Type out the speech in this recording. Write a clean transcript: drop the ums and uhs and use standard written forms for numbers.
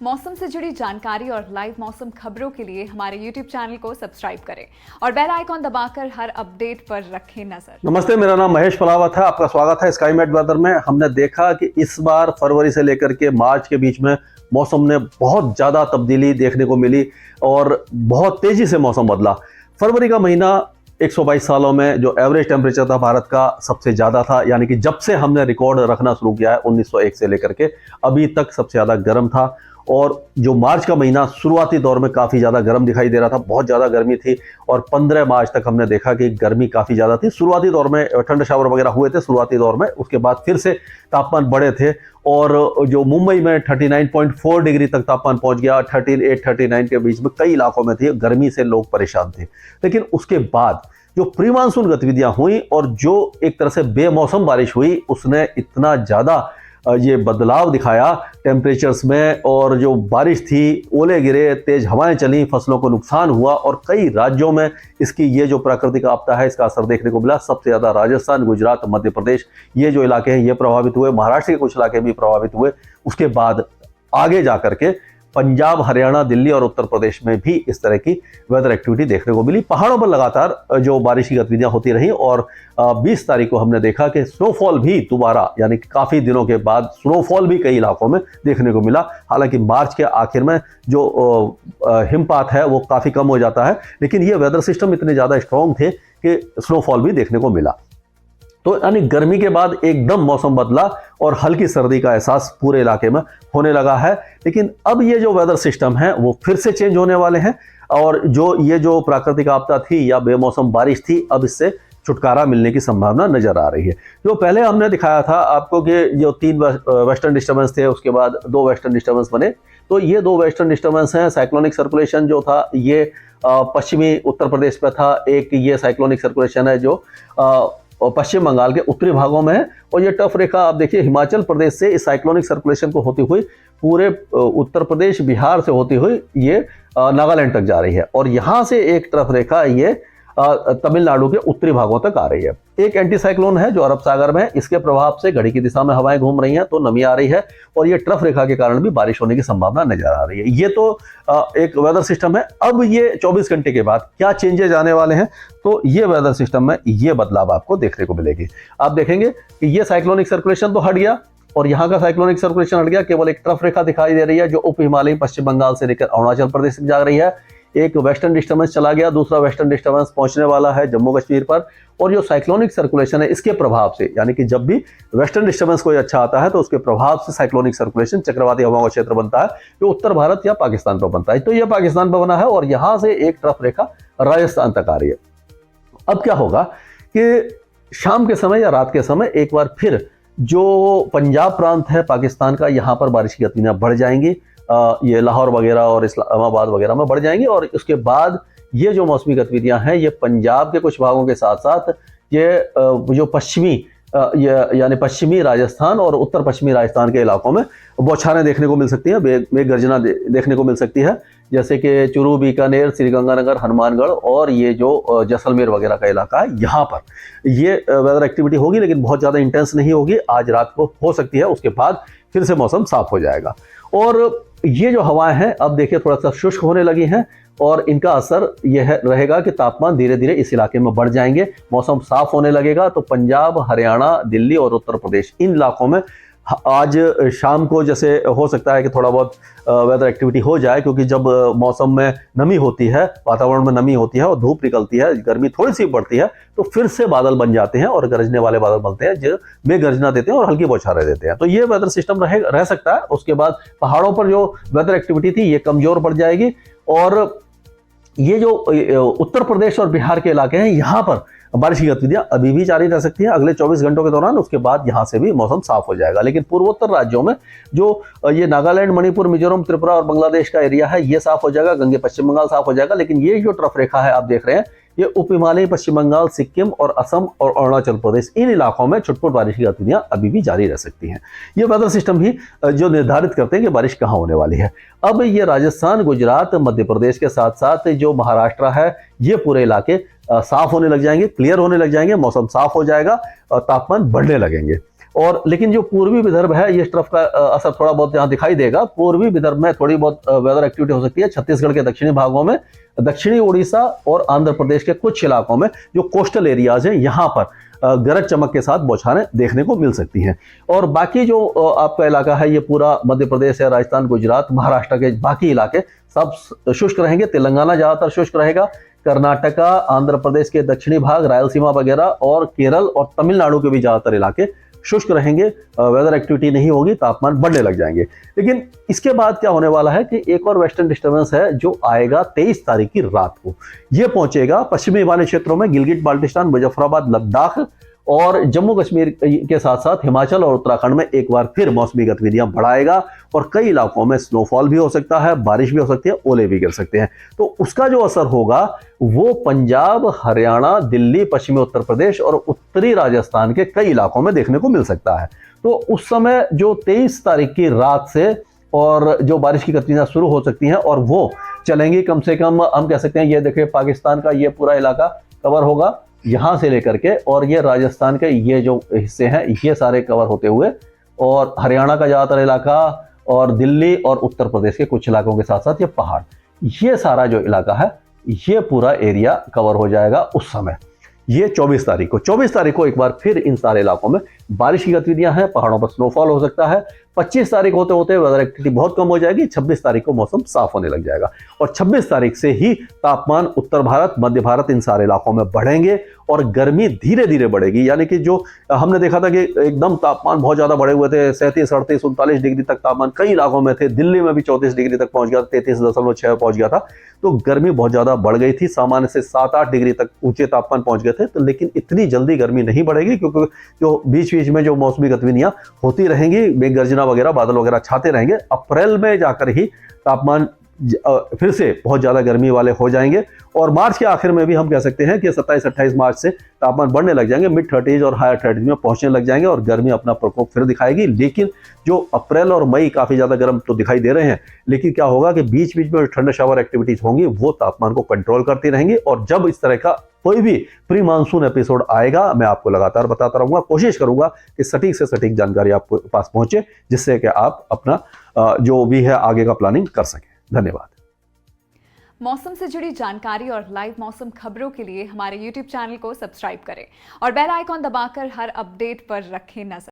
मौसम से जुड़ी जानकारी और लाइव मौसम खबरों के लिए हमारे YouTube चैनल को सब्सक्राइब करें और बेल आइकॉन दबाकर हर अपडेट पर रखें नजर। नमस्ते, मेरा नाम महेश पलावत है। आपका स्वागत है स्काईमेट वेदर में। हमने देखा कि इस बार फरवरी से लेकर के मार्च के बीच में मौसम ने बहुत ज्यादा तब्दीली देखने को मिली और बहुत तेजी से मौसम बदला। फरवरी का महीना 122 सालों में जो एवरेज टेम्परेचर था भारत का सबसे ज्यादा था, यानी कि जब से हमने रिकॉर्ड रखना शुरू किया है 1901 से लेकर के अभी तक सबसे ज्यादा गर्म था। और जो मार्च का महीना शुरुआती दौर में काफ़ी ज़्यादा गर्म दिखाई दे रहा था, बहुत ज़्यादा गर्मी थी और 15 मार्च तक हमने देखा कि गर्मी काफ़ी ज़्यादा थी। शुरुआती दौर में ठंड शावर वगैरह हुए थे शुरुआती दौर में, उसके बाद फिर से तापमान बढ़े थे और जो मुंबई में 39.4 डिग्री तक तापमान पहुंच गया। 38-39 के बीच में कई इलाकों में थी, गर्मी से लोग परेशान थे। लेकिन उसके बाद जो प्री मानसून गतिविधियां हुई और जो एक तरह से बेमौसम बारिश हुई, उसने इतना ज़्यादा ये बदलाव दिखाया टेम्परेचर्स में। और जो बारिश थी, ओले गिरे, तेज हवाएं चली, फसलों को नुकसान हुआ और कई राज्यों में इसकी ये जो प्राकृतिक आपदा है इसका असर देखने को मिला। सबसे ज़्यादा राजस्थान, गुजरात, मध्य प्रदेश ये जो इलाके हैं ये प्रभावित हुए। महाराष्ट्र के कुछ इलाके भी प्रभावित हुए। उसके बाद आगे जा करके पंजाब, हरियाणा, दिल्ली और उत्तर प्रदेश में भी इस तरह की वेदर एक्टिविटी देखने को मिली। पहाड़ों पर लगातार जो बारिश की गतिविधियां होती रही और 20 तारीख को हमने देखा कि स्नोफॉल भी दोबारा, यानी कि काफ़ी दिनों के बाद स्नोफॉल भी कई इलाकों में देखने को मिला। हालांकि मार्च के आखिर में जो हिमपात है वो काफ़ी कम हो जाता है, लेकिन ये वेदर सिस्टम इतने ज़्यादा स्ट्रॉन्ग थे कि स्नोफॉल भी देखने को मिला। तो यानी गर्मी के बाद एकदम मौसम बदला और हल्की सर्दी का एहसास पूरे इलाके में होने लगा है। लेकिन अब ये जो वेदर सिस्टम है वो फिर से चेंज होने वाले हैं और ये जो प्राकृतिक आपदा थी या बेमौसम बारिश थी, अब इससे छुटकारा मिलने की संभावना नजर आ रही है। जो पहले हमने दिखाया था आपको कि जो 3 वेस्टर्न डिस्टर्बेंस थे, उसके बाद 2 वेस्टर्न डिस्टर्बेंस बने। तो ये 2 वेस्टर्न डिस्टर्बेंस हैं। साइक्लोनिक सर्कुलेशन जो था ये पश्चिमी उत्तर प्रदेश पे था। एक ये साइक्लोनिक सर्कुलेशन है जो और पश्चिम बंगाल के उत्तरी भागों में है। और ये टफ रेखा आप देखिए हिमाचल प्रदेश से इस साइक्लोनिक सर्कुलेशन को होती हुई पूरे उत्तर प्रदेश, बिहार से होती हुई ये नागालैंड तक जा रही है। और यहाँ से एक टफ रेखा ये तमिलनाडु के उत्तरी भागों तक आ रही है। एक एंटी साइक्लोन है जो अरब सागर में है, इसके प्रभाव से घड़ी की दिशा में हवाएं घूम रही हैं तो नमी आ रही है और ये ट्रफ रेखा के कारण भी बारिश होने की संभावना नजर आ रही है। ये तो एक वेदर सिस्टम है। अब ये 24 घंटे के बाद क्या चेंजेज आने वाले हैं, तो ये वेदर सिस्टम में ये बदलाव आपको देखने को मिलेगी। आप देखेंगे कि ये साइक्लोनिक सर्कुलेशन तो हट गया और यहाँ का साइक्लोनिक सर्कुलेशन हट गया, केवल एक ट्रफ रेखा दिखाई दे रही है जो उप हिमालयी पश्चिम बंगाल से लेकर अरुणाचल प्रदेश तक जा रही है। एक वेस्टर्न डिस्टर्बेंस चला गया, दूसरा वेस्टर्न डिस्टर्बेंस पहुंचने वाला है जम्मू कश्मीर पर। और जो साइक्लोनिक सर्कुलेशन है इसके प्रभाव से, यानी कि जब भी वेस्टर्न डिस्टर्बेंस कोई अच्छा आता है तो उसके प्रभाव से साइक्लोनिक सर्कुलेशन चक्रवाती हवाओं का क्षेत्र बनता है जो उत्तर भारत या पाकिस्तान पर बनता है। तो यह पाकिस्तान पर बना है और यहां से एक ट्रफ रेखा राजस्थान तक आ रही है। अब क्या होगा कि शाम के समय या रात के समय एक बार फिर जो पंजाब प्रांत है पाकिस्तान का, यहाँ पर बारिश की गतिविधियां बढ़ जाएंगी। ये लाहौर वगैरह और इस्लामाबाद वगैरह में बढ़ जाएंगी और उसके बाद ये जो मौसमी गतिविधियां हैं ये पंजाब के कुछ भागों के साथ साथ ये जो पश्चिमी यानी पश्चिमी राजस्थान और उत्तर पश्चिमी राजस्थान के इलाकों में बौछारें देखने को मिल सकती हैं, मेघ गर्जना देखने को मिल सकती है, जैसे कि चूरू, बीकानेर, श्रीगंगानगर, हनुमानगढ़ और ये जो जैसलमेर वगैरह का इलाका है, यहाँ पर ये वेदर एक्टिविटी होगी लेकिन बहुत ज़्यादा इंटेंस नहीं होगी। आज रात को हो सकती है, उसके बाद फिर से मौसम साफ हो जाएगा। और ये जो हवाएं हैं अब देखिए थोड़ा सा शुष्क होने लगी हैं और इनका असर यह रहेगा कि तापमान धीरे धीरे इस इलाके में बढ़ जाएंगे, मौसम साफ होने लगेगा। तो पंजाब, हरियाणा, दिल्ली और उत्तर प्रदेश इन इलाकों में आज शाम को जैसे हो सकता है कि थोड़ा बहुत वेदर एक्टिविटी हो जाए, क्योंकि जब मौसम में नमी होती है, वातावरण में नमी होती है और धूप निकलती है, गर्मी थोड़ी सी बढ़ती है तो फिर से बादल बन जाते हैं और गरजने वाले बादल बनते हैं जो मेघ गर्जना देते हैं और हल्की बौछारें देते हैं। तो ये वेदर सिस्टम रह सकता है। उसके बाद पहाड़ों पर जो वेदर एक्टिविटी थी ये कमजोर पड़ जाएगी और ये जो उत्तर प्रदेश और बिहार के इलाके हैं यहाँ पर बारिश की गतिविधियां अभी भी जारी रह सकती हैं अगले 24 घंटों के दौरान। उसके बाद यहाँ से भी मौसम साफ हो जाएगा। लेकिन पूर्वोत्तर राज्यों में जो ये नागालैंड, मणिपुर, मिजोरम, त्रिपुरा और बांग्लादेश का एरिया है ये साफ हो जाएगा, गंगे पश्चिम बंगाल साफ हो जाएगा। लेकिन ये जो ट्रफ रेखा है आप देख रहे हैं ये उप हिमालयी पश्चिम बंगाल, सिक्किम और असम और अरुणाचल प्रदेश इन इलाकों में छुटपुट बारिश की गतिविधियां अभी भी जारी रह सकती हैं। ये वेदर सिस्टम ही जो निर्धारित करते हैं कि बारिश कहाँ होने वाली है। अब ये राजस्थान, गुजरात, मध्य प्रदेश के साथ साथ जो महाराष्ट्र है ये पूरे इलाके साफ होने लग जाएंगे, क्लियर होने लग जाएंगे, मौसम साफ हो जाएगा और तापमान बढ़ने लगेंगे। और लेकिन जो पूर्वी विदर्भ है ये ट्रफ का असर थोड़ा बहुत यहाँ दिखाई देगा। पूर्वी विदर्भ में थोड़ी बहुत वेदर एक्टिविटी हो सकती है। छत्तीसगढ़ के दक्षिणी भागों में, दक्षिणी उड़ीसा और आंध्र प्रदेश के कुछ इलाकों में जो कोस्टल एरियाज हैं यहाँ पर गरज चमक के साथ बौछारें देखने को मिल सकती हैं। और बाकी जो आपका इलाका है ये पूरा मध्य प्रदेश है, राजस्थान, गुजरात, महाराष्ट्र के बाकी इलाके सब शुष्क रहेंगे। तेलंगाना ज्यादातर शुष्क रहेगा। कर्नाटका, आंध्र प्रदेश के दक्षिणी भाग, रायलसीमा वगैरह और केरल और तमिलनाडु के भी ज्यादातर इलाके शुष्क रहेंगे। वेदर एक्टिविटी नहीं होगी, तापमान बढ़ने लग जाएंगे। लेकिन इसके बाद क्या होने वाला है कि एक और वेस्टर्न डिस्टर्बेंस है जो आएगा 23 तारीख की रात को। यह पहुंचेगा पश्चिमी हिमालय क्षेत्रों में, गिलगिट बाल्टिस्तान, मुजफ्फराबाद, लद्दाख और जम्मू कश्मीर के साथ साथ हिमाचल और उत्तराखंड में एक बार फिर मौसमी गतिविधियां बढ़ाएगा और कई इलाकों में स्नोफॉल भी हो सकता है, बारिश भी हो सकती है, ओले भी गिर सकते हैं। तो उसका जो असर होगा वो पंजाब, हरियाणा, दिल्ली, पश्चिमी उत्तर प्रदेश और उत्तरी राजस्थान के कई इलाकों में देखने को मिल सकता है। तो उस समय जो 23 तारीख की रात से और जो बारिश की गतिविधियां शुरू हो सकती हैं और वो चलेंगी कम से कम, हम कह सकते हैं ये देखिए पाकिस्तान का ये पूरा इलाका कवर होगा यहां से लेकर के, और ये राजस्थान के ये जो हिस्से हैं ये सारे कवर होते हुए, और हरियाणा का ज्यादातर इलाका और दिल्ली और उत्तर प्रदेश के कुछ इलाकों के साथ साथ ये पहाड़, ये सारा जो इलाका है ये पूरा एरिया कवर हो जाएगा उस समय। ये 24 तारीख को एक बार फिर इन सारे इलाकों में बारिश की गतिविधियां हैं, पहाड़ों पर स्नोफॉल हो सकता है। 25 तारीख होते होते वेदर एक्टिविटी बहुत कम हो जाएगी। 26 तारीख को मौसम साफ होने लग जाएगा और 26 तारीख से ही तापमान उत्तर भारत, मध्य भारत, इन सारे इलाकों में बढ़ेंगे और गर्मी धीरे धीरे बढ़ेगी। यानी कि जो हमने देखा था कि एकदम तापमान बहुत ज्यादा बढ़े हुए थे, 37, 38, 39 डिग्री तक तापमान कई इलाकों में थे। दिल्ली में भी 34 डिग्री तक पहुंच गया, 33.6 पहुंच गया था। तो गर्मी बहुत ज्यादा बढ़ गई थी, सामान्य से 7-8 डिग्री तक ऊंचे तापमान पहुंच गए थे। तो लेकिन इतनी जल्दी गर्मी नहीं बढ़ेगी क्योंकि जो बीच बीच में जो मौसमी गतिविधियां होती रहेंगी, मेघगर्जना वगैरह, बादल वगैरह छाते रहेंगे, अप्रैल में जाकर ही तापमान फिर से बहुत ज्यादा गर्मी वाले हो जाएंगे। और मार्च के आखिर में भी हम कह सकते हैं कि 27-28 मार्च से तापमान बढ़ने लग जाएंगे, मिड 30s और हायर 30s में पहुंचने लग जाएंगे और गर्मी अपना प्रकोप फिर दिखाएगी। लेकिन जो अप्रैल और मई काफी ज्यादा गर्म तो दिखाई दे रहे हैं, लेकिन क्या होगा कि बीच बीच में ठंडा शावर एक्टिविटीज होंगी वो तापमान को कंट्रोल करती रहेंगी। और जब इस तरह का कोई भी प्री मानसून एपिसोड आएगा मैं आपको लगातार बताता रहूंगा, कोशिश करूंगा कि सटीक से सटीक जानकारी आपको पास पहुंचे, जिससे कि आप अपना जो भी है आगे का प्लानिंग कर सकें। धन्यवाद। मौसम से जुड़ी जानकारी और लाइव मौसम खबरों के लिए हमारे YouTube चैनल को सब्सक्राइब करें और बेल आइकॉन दबाकर हर अपडेट पर रखें नजर।